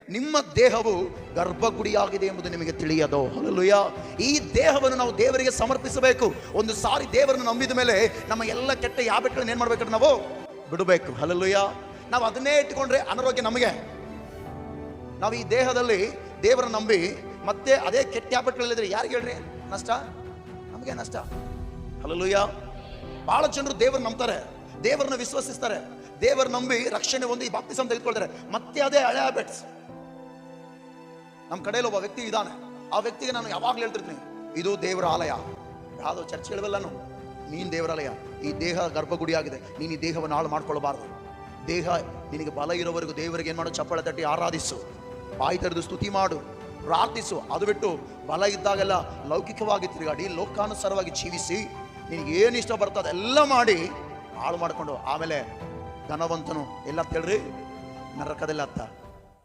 ನಿಮ್ಮ ದೇಹವು ಗರ್ಭಗುಡಿಯಾಗಿದೆ ಎಂಬುದು ನಿಮಗೆ ತಿಳಿಯದು. ಹಲ್ಲೆಲೂಯಾ. ಈ ದೇಹವನ್ನು ನಾವು ದೇವರಿಗೆ ಸಮರ್ಪಿಸಬೇಕು. ಒಂದು ಸಾರಿ ದೇವರನ್ನು ನಂಬಿದ ಮೇಲೆ ನಮ್ಮ ಎಲ್ಲ ಕೆಟ್ಟ ಹ್ಯಾಬಿಟ್ಗಳನ್ನ ಏನ್ ಮಾಡ್ಬೇಕು? ನಾವು ಬಿಡಬೇಕು. ಹಲ್ಲೆಲೂಯಾ. ನಾವು ಅದನ್ನೇ ಇಟ್ಟುಕೊಂಡ್ರೆ ಅನಾರೋಗ್ಯ ನಮಗೆ. ನಾವು ಈ ದೇಹದಲ್ಲಿ ದೇವರನ್ನು ನಂಬಿ ಮತ್ತೆ ಅದೇ ಕೆಟ್ಟ ಹ್ಯಾಬಿಟ್ಗಳಿದ್ರೆ ಯಾರಿಗೆ ಹೇಳ್ರಿ ನಷ್ಟ? ನಮಗೆ ನಷ್ಟ. ಹಲ್ಲೆಲೂಯಾ. ಬಹಳ ಜನರು ದೇವರನ್ನ ನಂಬ್ತಾರೆ, ದೇವರನ್ನ ವಿಶ್ವಸಿಸ್ತಾರೆ, ದೇವರ ನಂಬಿ ರಕ್ಷಣೆ ಹೊಂದಿ ಬಾಪ್ತಿಸಂ ತೆಗೆದುಕೊಳ್ತಾರೆ, ಮತ್ತೆ ಅದೇ ಹಳೆ ಹ್ಯಾಬಿಟ್ಸ್. ನಮ್ಮ ಕಡೆಯಲ್ಲಿ ಒಬ್ಬ ವ್ಯಕ್ತಿ ಇದ್ದಾನೆ. ಆ ವ್ಯಕ್ತಿಗೆ ನಾನು ಯಾವಾಗಲೂ ಹೇಳ್ತಿರ್ತೀನಿ, ಇದು ದೇವರ ಆಲಯ. ಯಾವುದೋ ಚರ್ಚ್ಗಳಿವೆಲ್ಲನು, ನೀನು ದೇವರ ಆಲಯ. ಈ ದೇಹ ಗರ್ಭಗುಡಿಯಾಗಿದೆ. ನೀನು ಈ ದೇಹವನ್ನು ಹಾಳು ಮಾಡ್ಕೊಳ್ಬಾರ್ದು. ದೇಹ ನಿನಗೆ ಬಲ ಇರೋವರೆಗೂ ದೇವರಿಗೆ ಏನು ಮಾಡು? ಚಪ್ಪಳ ತಟ್ಟಿ ಆರಾಧಿಸು, ಬಾಯಿ ತೆರೆದು ಸ್ತುತಿ ಮಾಡು, ಪ್ರಾರ್ಥಿಸು. ಅದು ಬಿಟ್ಟು ಬಲ ಇದ್ದಾಗೆಲ್ಲ ಲೌಕಿಕವಾಗಿ ತಿರುಗಾಡಿ ಲೋಕಾನುಸಾರವಾಗಿ ಜೀವಿಸಿ ನಿನಗೆ ಏನು ಇಷ್ಟ ಬರ್ತದೆ ಎಲ್ಲ ಮಾಡಿ ಹಾಳು ಮಾಡಿಕೊಂಡು ಆಮೇಲೆ ಧನವಂತನು ಎಲ್ಲ ಕೇಳ್ರಿ ನರಕದಲ್ಲಿ ಅತ್ತ